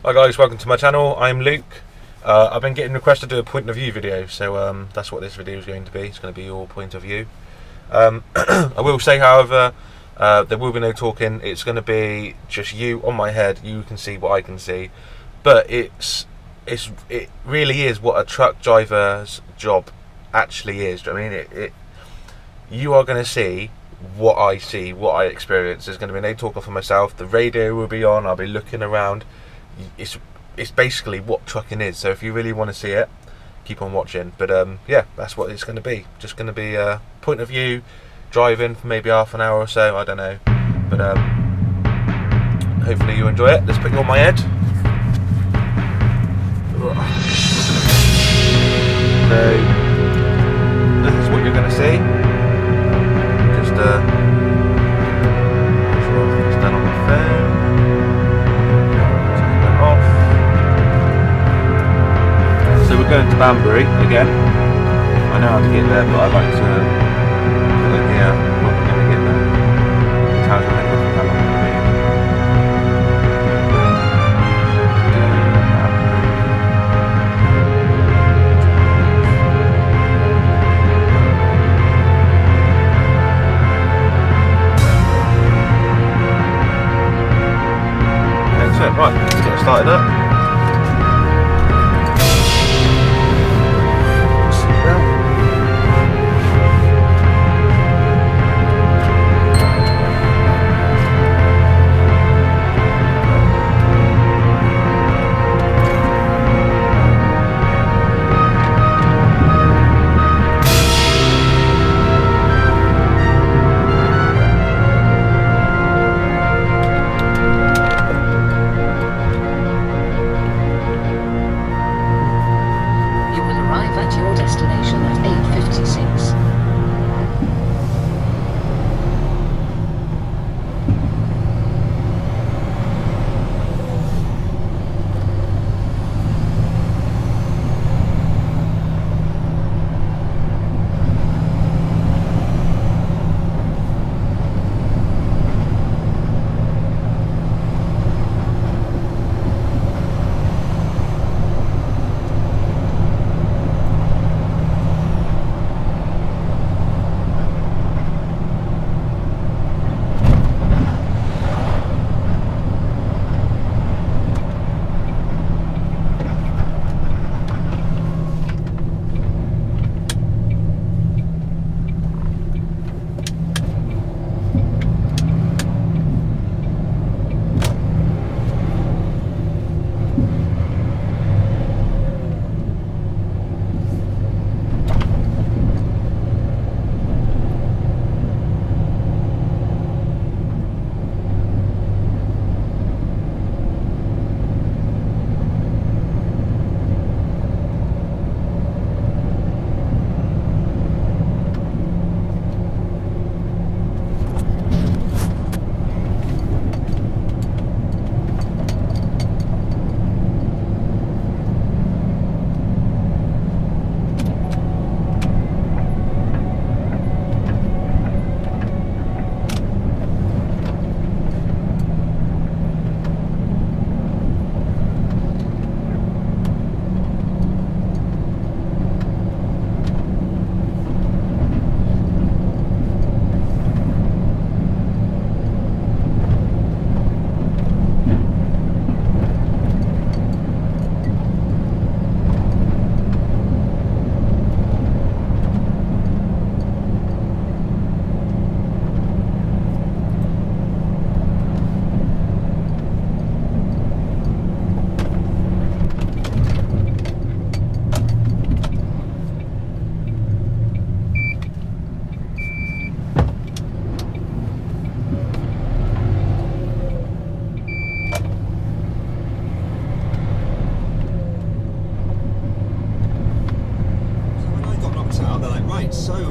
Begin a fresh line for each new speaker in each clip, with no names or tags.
Hi guys, welcome to my channel. I'm Luke. I've been getting requested to do a point of view video, so that's what this video is going to be. It's going to be your point of view. I will say, however, there will be no talking. It's going to be just you on my head. You can see what I can see, but it really is what a truck driver's job actually is. I mean, you are going to see what I see, what I experience. There's going to be no talking for myself. The radio will be on. I'll be looking around. It's basically what trucking is. So if you really want to see it, keep on watching. But yeah, that's what it's going to be. Just going to be a point of view, driving for maybe half an hour or so. I don't know. But hopefully you enjoy it. Let's put you on my head. So this is what you're going to see. Just done on my phone. So we're going to Banbury again. I know how to get there, but I'd like to put in here when we're going to get there. It tells me how long it's going to be. Excellent, right, let's get started up.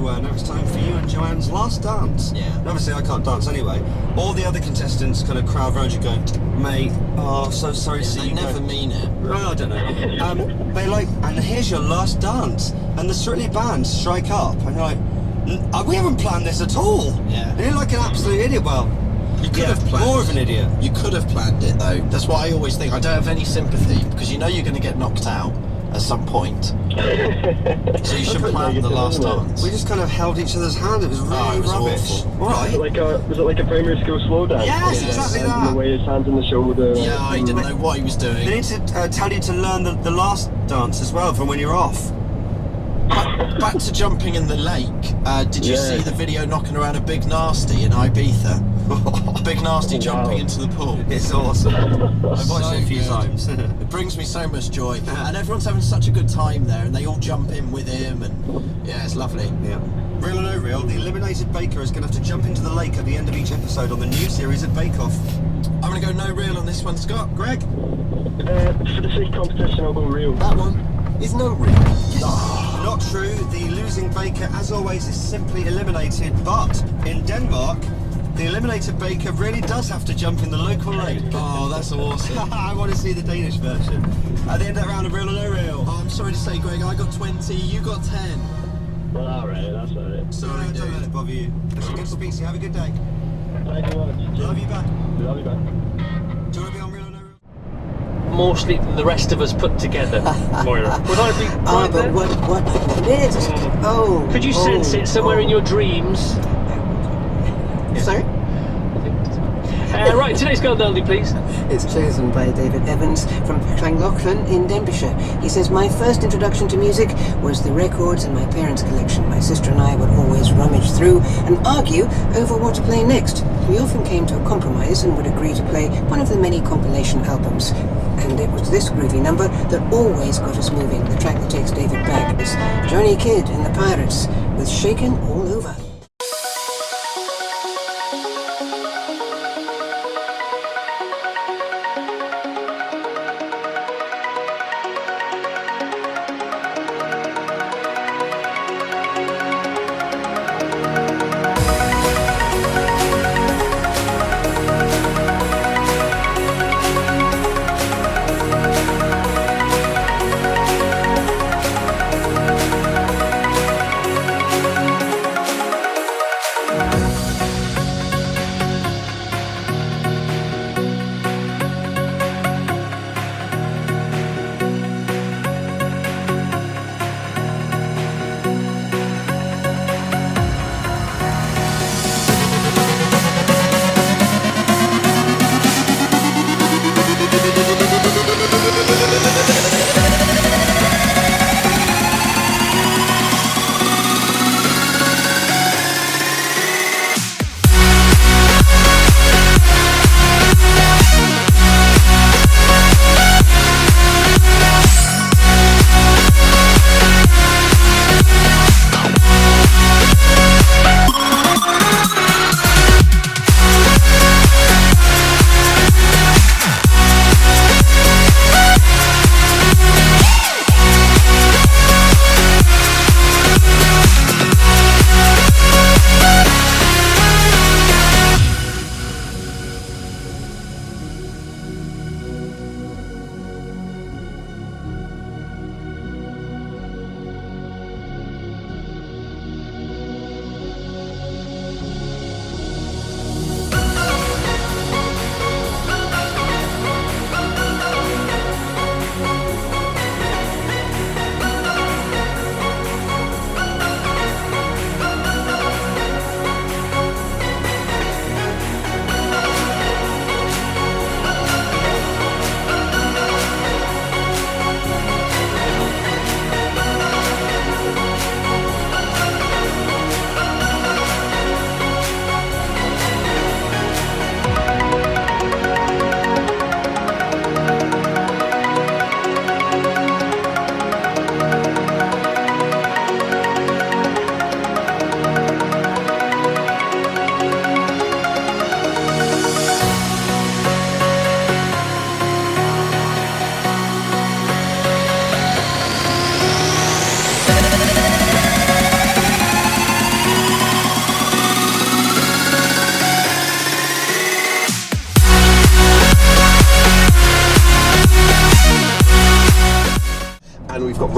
Now it's time for you and Joanne's last dance. Yeah. And obviously I can't dance anyway. All the other contestants kind of crowd around you going, mate, oh, so sorry to see you go.
They never mean it.
Oh, I don't know. They like, and here's your last dance. And the Strictly band strike up. And you're like, we haven't planned this at all.
Yeah.
And you're like an absolute idiot. Well,
You could have planned
more of an idiot.
You could have planned it though. That's what I always think. I don't have any sympathy because you know you're going to get knocked out at some point. So you should plan the last dance.
We just kind of held each other's hand. It was really rubbish.
Awful.
Right.
Was it like a primary school slow dance?
Yes, exactly that.
The way his hands on the shoulder.
Yeah, I didn't know what he was doing.
They need to tell you to learn the last dance as well from when you're off.
Back to jumping in the lake. Did you see the video knocking around a Big Nasty in Ibiza? Big Nasty jumping into the pool.
It's awesome. I've watched it a few
good.
times.
It brings me so much joy, and everyone's having such a good time there, and they all jump in with him, and yeah, it's lovely.
Yeah. Real or no real, the eliminated baker is going to have to jump into the lake at the end of each episode on the new series of Bake Off.
I'm going to go no real on this one, Scott. Greg?
For the sake competition, I'll go real.
That one is no real.
Not true. The losing baker, as always, is simply eliminated. But in Denmark, the eliminated baker really does have to jump in the local lake.
Oh, that's awesome.
I want to see the Danish version. At the end of that round of real or no real.
Oh, I'm sorry to say, Greg, I got 20, you got 10.
Well, alright, that's alright.
Sorry,
Don't let it bother you. Listen, good speech. Have a good day.
Thank you very much.
Love you back.
Love you back.
Do you want to be on real or no real?
More sleep than the rest of us put together, Moira. Would I be right
but
there?
what I missed? Oh.
Could you sense it somewhere in your dreams?
Sorry?
Right, today's Girl Dundee, please.
It's chosen by David Evans from Llangollen in Denbighshire. He says, my first introduction to music was the records in my parents' collection. My sister and I would always rummage through and argue over what to play next. We often came to a compromise and would agree to play one of the many compilation albums. And it was this groovy number that always got us moving. The track that takes David back is Johnny Kidd and the Pirates with Shaken All Over.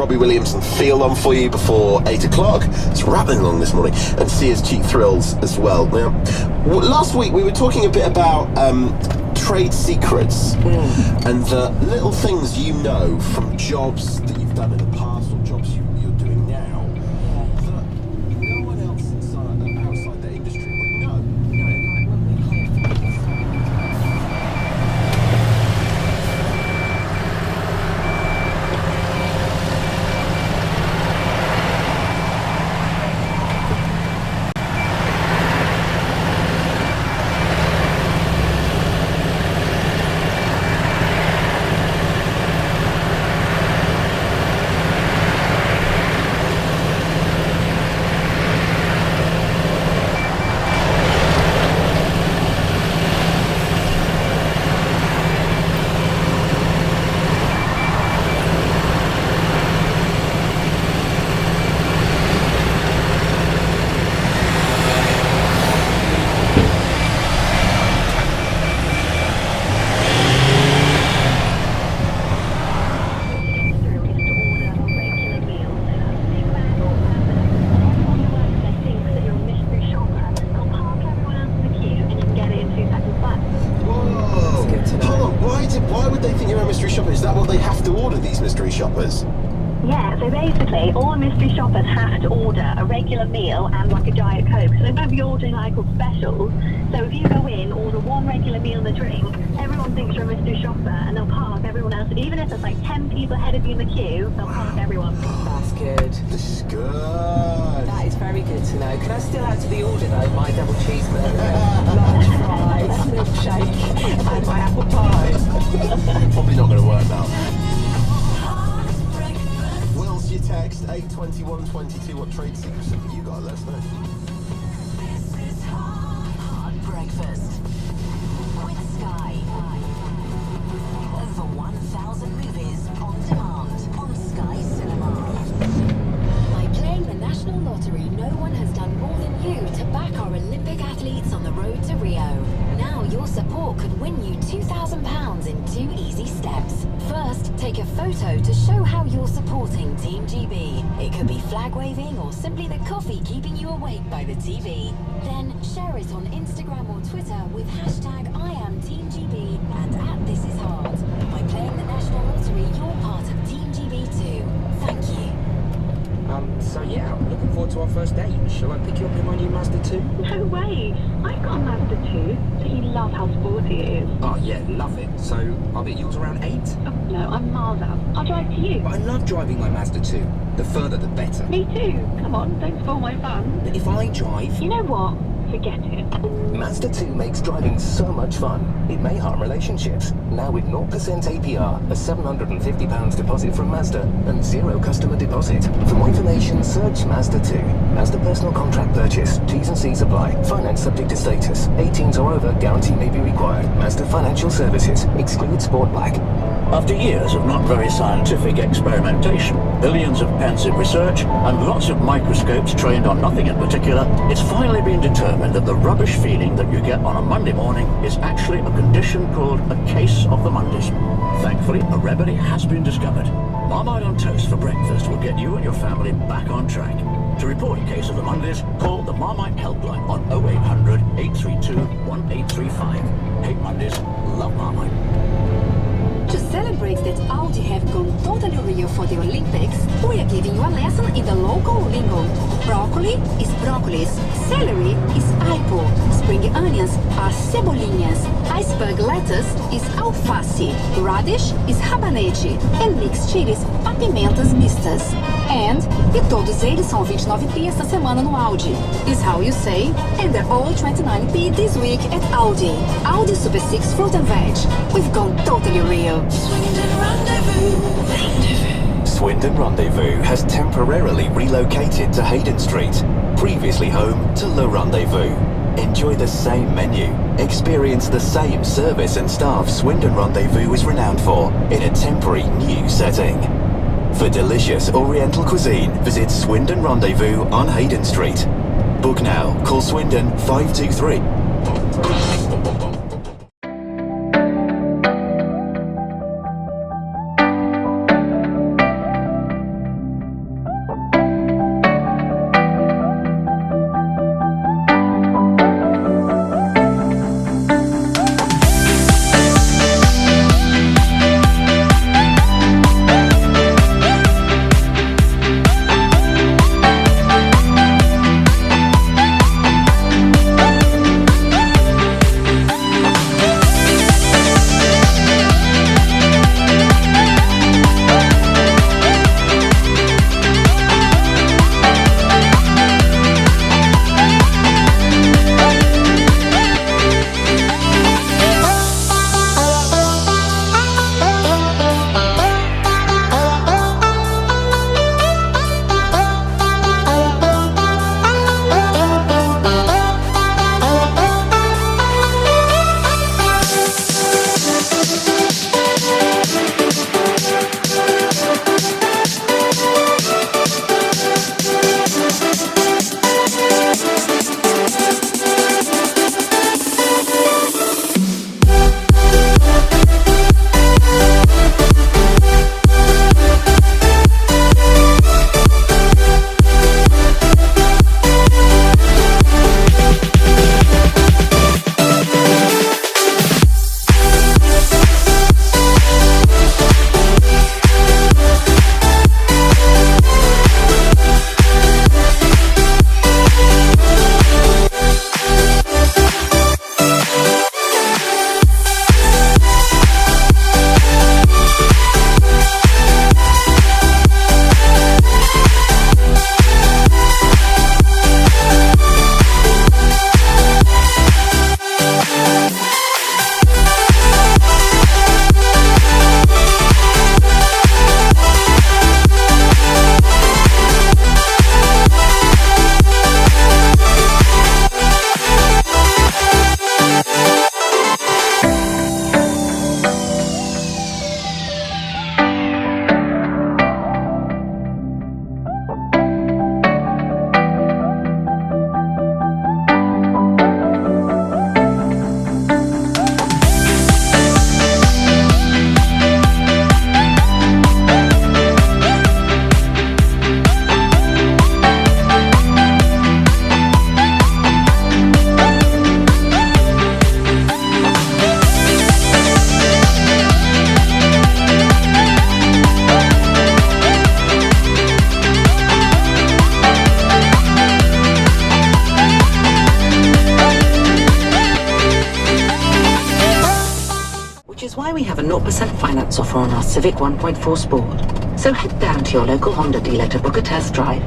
Robbie Williams and Feel On for you before 8 o'clock. It's rattling along this morning. And Sia's Cheap Thrills as well. Now, last week we were talking a bit about trade secrets and the little things you know from jobs that you've done in the past or jobs you're doing now that no one else outside the industry would know. Why would they think you're a mystery shopper? Is that what they have to order, these mystery shoppers?
Yeah, so basically all mystery shoppers have to order a regular meal and like a Diet Coke. So they won't be ordering like specials. So if you go in, order one regular meal and a drink, everyone thinks you're a mystery shopper and they'll park everyone else. And even if there's like 10 people ahead of you in the queue, they'll park everyone.
That's good.
This is good.
That is very good to know. Can I still add to the order though my double cheeseburger, large fries, milkshake and my apple pie?
Probably not going to work now. Will's your text 82122. What trade secrets have you got? Let us know.
This is Hard Breakfast with Sky. Over 1,000 movies on demand on Sky Cinema. By playing the National Lottery, no one has done more than you to back our Olympic athletes on the road to Rio. Now your support could win you £2,000 in 2 easy steps. First, take a photo to show how you're supporting Team GB. It could be flag waving or simply the coffee keeping you awake by the TV. Then share it on Instagram or Twitter with hashtag #IamTeamGB and @ThisIsHard. By playing the National Lottery, you're part of Team GB too. Thank you.
So yeah, I'm looking forward to our first date. Shall I pick you up in my new Mazda 2?
No way! I've got a Mazda 2, so you love how sporty it is.
Oh yeah, love it. So I'll bet yours around 8?
Oh, no, I'm miles out. I'll drive to you.
But I love driving my Mazda 2. The further the better.
Me too. Come on, don't spoil my fun.
But if I drive...
You know what? Forget it.
Mazda 2 makes driving so much fun. It may harm relationships. Now with 0% APR, a £750 deposit from Mazda, and 0 customer deposit. For more information, search Mazda 2. Mazda personal contract purchase. T's and C's apply. Finance subject to status. 18s or over, guarantee may be required. Mazda Financial Services. Exclude Sport Black.
After years of not very scientific experimentation, billions of pence in research, and lots of microscopes trained on nothing in particular, it's finally been determined that the rubbish feeling that you get on a Monday morning is actually a condition called a case of the Mondays. Thankfully, a remedy has been discovered. Marmite on toast for breakfast will get you and your family back on track. To report a case of the Mondays, call the Marmite helpline on 0800 832 1835. Hate Mondays, love Marmite.
To celebrate that Audi have gone totally real for the Olympics, we are giving you a lesson in the local lingo. Broccoli is broccolis, celery is aipo, spring onions are cebolinhas, iceberg lettuce is alface, radish is rabanete, and mixed chilies papimentas mistas. And, e todos eles são 29p esta semana no Audi. Is how you say, and they're all 29p this week at Audi. Audi Super 6 Fruit and Veg. We've gone totally real.
Swindon Rendezvous has temporarily relocated to Hayden Street, previously home to Le Rendezvous. Enjoy the same menu, experience the same service and staff Swindon Rendezvous is renowned for in a temporary new setting. For delicious Oriental cuisine, visit Swindon Rendezvous on Hayden Street. Book now. Call Swindon 523.
why we have a 0% finance offer on our Civic 1.4 Sport. So head down to your local Honda dealer to book a test drive.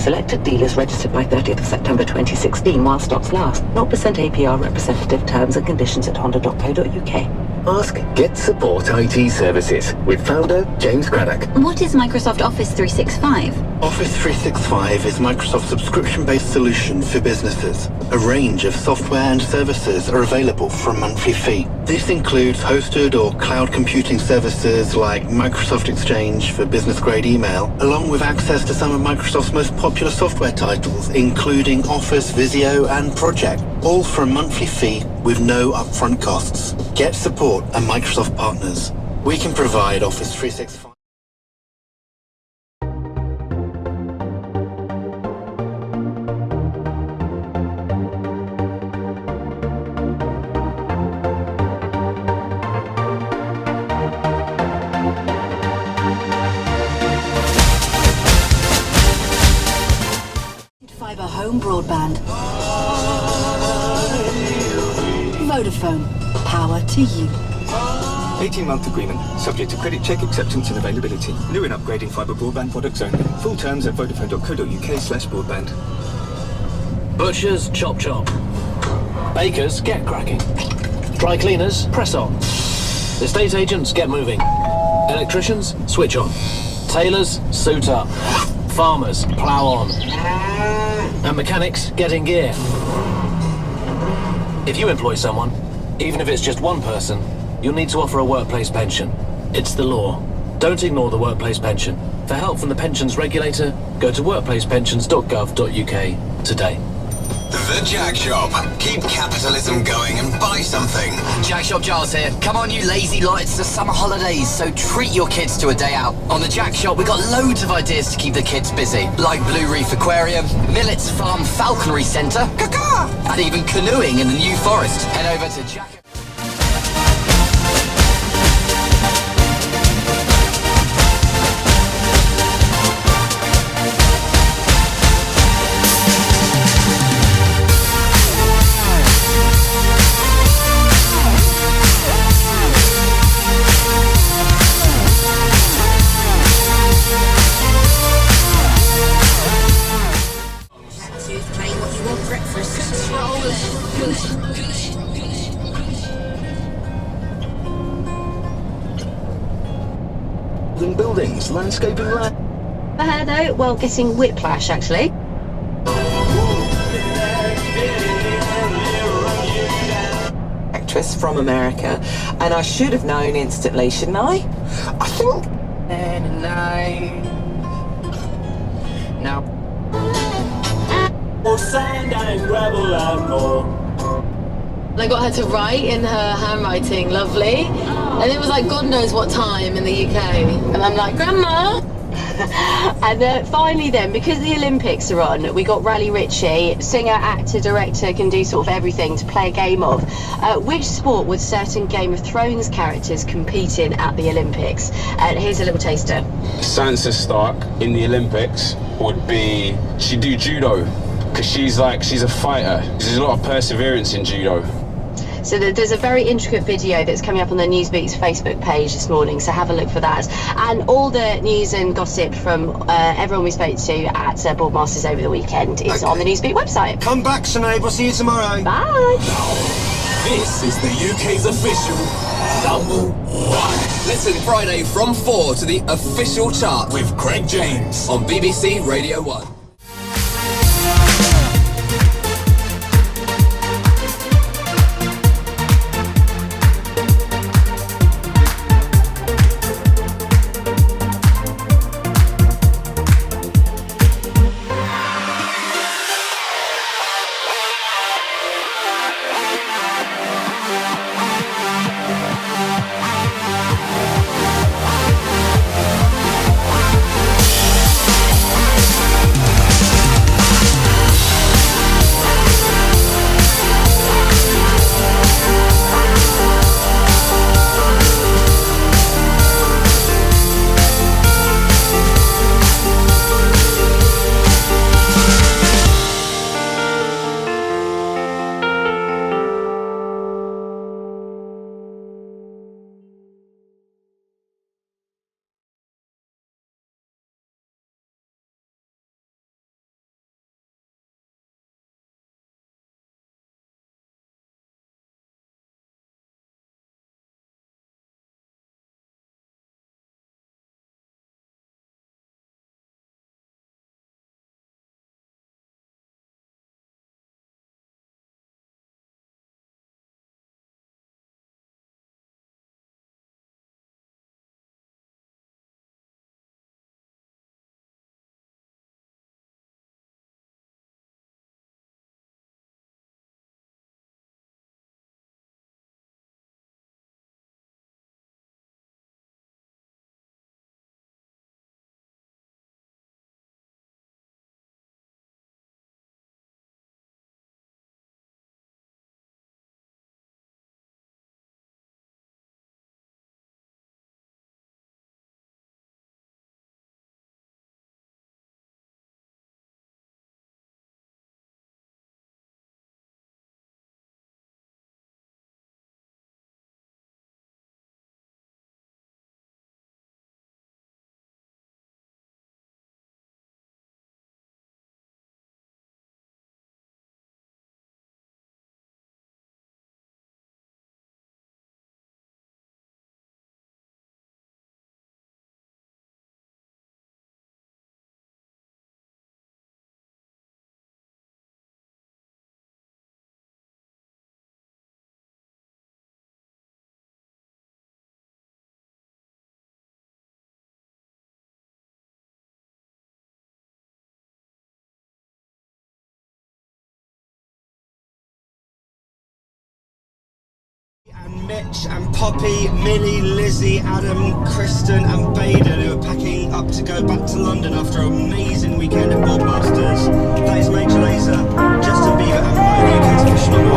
Selected dealers registered by 30th of September 2016 while stocks last. 0% APR representative terms and conditions at honda.co.uk.
Ask Get Support IT Services with founder James Craddock.
What is Microsoft Office 365?
Office 365 is Microsoft's subscription-based solution for businesses. A range of software and services are available for a monthly fee. This includes hosted or cloud computing services like Microsoft Exchange for business-grade email, along with access to some of Microsoft's most popular software titles, including Office, Visio, and Project, all for a monthly fee with no upfront costs. Get Support and Microsoft partners. We can provide Office 365.
Fibre home broadband. Vodafone. Power to you.
18-month agreement, subject to credit check, acceptance and availability. New and upgrading fibre broadband products only. Full terms at vodafone.co.uk/broadband.
Butchers, chop chop. Bakers, get cracking. Dry cleaners, press on. Estate agents, get moving. Electricians, switch on. Tailors, suit up. Farmers, plough on. And mechanics, get in gear. If you employ someone, even if it's just one person, you'll need to offer a workplace pension. It's the law. Don't ignore the workplace pension. For help from the pensions regulator, go to workplacepensions.gov.uk today.
The Jack Shop. Keep capitalism going and buy something.
Jack Shop Giles here. Come on, you lazy lot, it's the summer holidays, so treat your kids to a day out. On the Jack Shop, we've got loads of ideas to keep the kids busy, like Blue Reef Aquarium, Millet's Farm Falconry Centre, and even canoeing in the New Forest. Head over to Jack...
Buildings, landscaping,
though, well, getting whiplash actually.
Actress from America, and I should have known instantly, shouldn't I? I think. No.
More sand and gravel and more.
I got her to write in her handwriting, lovely. And it was like God knows what time in the UK. And I'm like, Grandma!
And finally then, because the Olympics are on, we got Raleigh Ritchie, singer, actor, director, can do sort of everything to play a game of. Which sport would certain Game of Thrones characters compete in at the Olympics? Here's a little taster.
Sansa Stark in the Olympics would be, she'd do judo, because she's a fighter. There's a lot of perseverance in judo.
So there's a very intricate video that's coming up on the Newsbeat's Facebook page this morning, so have a look for that. And all the news and gossip from everyone we spoke to at Boardmasters over the weekend is on the Newsbeat website.
Come back, Sinead. We'll see you tomorrow.
Bye.
This is the UK's official number one. Listen Friday from 4 to the official chart with Craig James on BBC Radio 1.
Mitch and Poppy, Millie, Lizzie, Adam, Kristen and Baden, who are packing up to go back to London after an amazing weekend at Boardmasters. That is Major Lazer, Justin Bieber and Mo, the UK's official